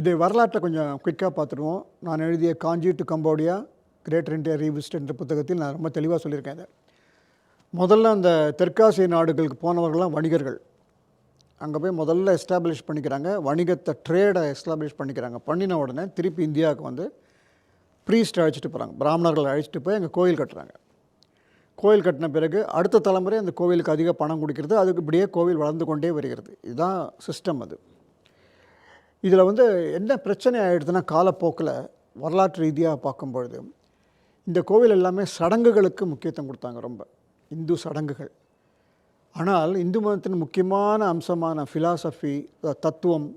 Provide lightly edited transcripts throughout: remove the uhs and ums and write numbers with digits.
இது வரலாற்றை கொஞ்சம் குயிக்காக பார்த்துருவோம். நான் எழுதிய Kanchi to Cambodia Greater India Revisited என்ற புத்தகத்தில் நான் ரொம்ப தெளிவாக சொல்லியிருக்கேன் இதை. முதல்ல அந்த தெற்காசிய நாடுகளுக்கு போனவர்கள்லாம் வணிகர்கள். அங்கே போய் முதல்ல எஸ்டாப்ளிஷ் பண்ணிக்கிறாங்க. வணிகத்தை ட்ரேடை எஸ்டாப்ளிஷ் பண்ணிக்கிறாங்க. பண்ணின உடனே திருப்பி இந்தியாவுக்கு வந்து ப்ரீஸ்ட் அழைச்சிட்டு போகிறாங்க. பிராமணர்கள் அழைச்சிட்டு போய் அங்கே கோயில் கட்டுறாங்க. கோயில் கட்டின பிறகு அடுத்த தலைமுறை அந்த கோவிலுக்கு அதிக பணம் கொடுக்கிறது. அதுக்கு இப்படியே கோவில் வளர்ந்து கொண்டே வருகிறது. இதுதான் சிஸ்டம் அது. இதில் வந்து என்ன பிரச்சனை ஆகிடுதுன்னா, காலப்போக்கில் வரலாற்று ரீதியாக பார்க்கும்பொழுது இந்த கோவில் எல்லாமே சடங்குகளுக்கு முக்கியத்துவம் கொடுத்தாங்க. ரொம்ப இந்து சடங்குகள். ஆனால் இந்து மதத்தின் முக்கியமான அம்சமான ஃபிலாசபி, தத்துவம்,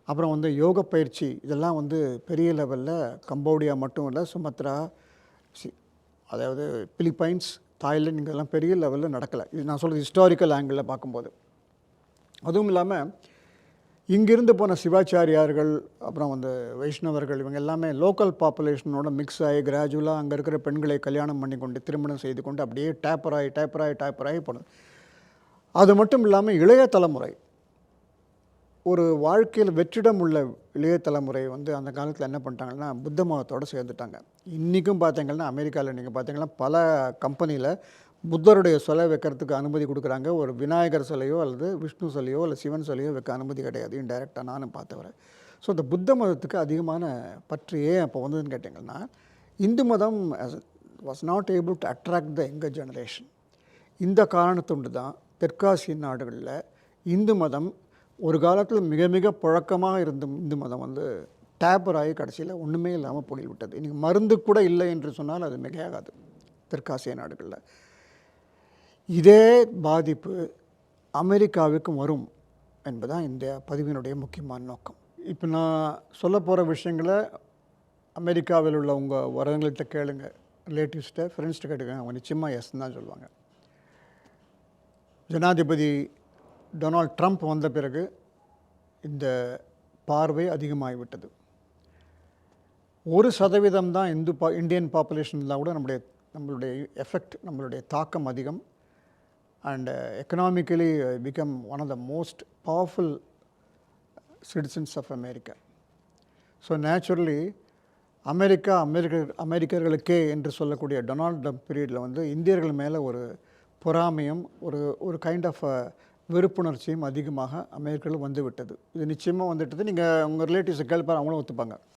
அப்புறம் வந்து யோக பயிற்சி, இதெல்லாம் வந்து பெரிய லெவலில் கம்போடியா மட்டும் இல்லை, சுமத்ரா, அதாவது பிலிப்பைன்ஸ், தாய்லாந்து, இங்கெல்லாம் பெரிய லெவலில் நடக்கலை. இது நான் சொல்கிறது ஹிஸ்டாரிக்கல் ஆங்கிளில் பார்க்கும்போது. அதுவும் இல்லாமல் இங்கிருந்து போன சிவாச்சாரியார்கள், அப்புறம் வந்து வைஷ்ணவர்கள், இவங்க எல்லாமே லோக்கல் பாப்புலேஷனோட மிக்ஸ் ஆகி கிராஜுவலாக அங்கே இருக்கிற பெண்களை கல்யாணம் பண்ணி கொண்டு திருமணம் செய்து கொண்டு அப்படியே டேப்பராகி போனது. அது மட்டும் இல்லாமல் இளைய தலைமுறை, ஒரு வாழ்க்கையில் வெற்றிடம் உள்ள இளைய தலைமுறை வந்து அந்த காலத்தில் என்ன பண்ணிட்டாங்கன்னா புத்த மதத்தோடு சேர்ந்துட்டாங்க. இன்றைக்கும் பார்த்தீங்கன்னா அமெரிக்காவில் நீங்கள் பார்த்தீங்கன்னா பல கம்பெனியில் புத்தருடைய சிலை வைக்கிறதுக்கு அனுமதி கொடுக்குறாங்க. ஒரு விநாயகர் சிலையோ அல்லது விஷ்ணு சிலையோ அல்லது சிவன் சிலையோ வைக்க அனுமதி கிடையாது. இன்டைரக்டாக நானும் பார்த்தவரை. ஸோ இந்த புத்த மதத்துக்கு அதிகமான பற்று ஏன் அப்போ வந்ததுன்னு கேட்டிங்கன்னா, இந்து மதம் was not able to attract the younger generation. இந்த காரணத்துண்டு தான் தெற்காசிய நாடுகளில் இந்து மதம் ஒரு காலத்தில் மிக மிக புழக்கமாக இருந்த இந்து மதம் வந்து டேப்பர் ஆகி கடைசியில் ஒன்றுமே இல்லாமல் போய்விட்டது. இன்றைக்கி மருந்து கூட இல்லை என்று சொன்னால் அது மிகையாகாது. தெற்காசிய நாடுகளில் இதே பாதிப்பு அமெரிக்காவுக்கும் வரும் என்பதுதான் இந்த பதிவினுடைய முக்கியமான நோக்கம். இப்போ நான் சொல்ல போகிற விஷயங்களை அமெரிக்காவில் உள்ள உங்கள் வரவங்கள்கிட்ட கேளுங்க, ரிலேட்டிவ்ஸ்கிட்ட, ஃப்ரெண்ட்ஸ்கிட்ட கேட்டுங்க. அவங்க நிச்சயமாக எஸ் தான் சொல்லுவாங்க. ஜனாதிபதி டொனால்ட் ட்ரம்ப் வந்த பிறகு இந்த பார்வை அதிகமாகிவிட்டது. 1% தான் இந்தியன் பாப்புலேஷன் இருந்தால் கூட நம்மளுடைய எஃபெக்ட், நம்மளுடைய தாக்கம் அதிகம். And economically become one of the most powerful citizens of America. So naturally அமெரிக்கர்களுக்கே என்று சொல்லக்கூடிய டொனால்ட் ட்ரம்ப் பீரியடில் வந்து இந்தியர்கள் மேலே ஒரு பொறாமையும் ஒரு கைண்ட் ஆஃப் வெறுப்புணர்ச்சியும் அதிகமாக அமெரிக்காவில் வந்து விட்டது. இது நிச்சயமாக வந்துவிட்டது. நீங்கள் உங்கள் ரிலேட்டிவ்ஸை கேள்விப்பார், அவங்களும் ஒத்துப்பாங்க.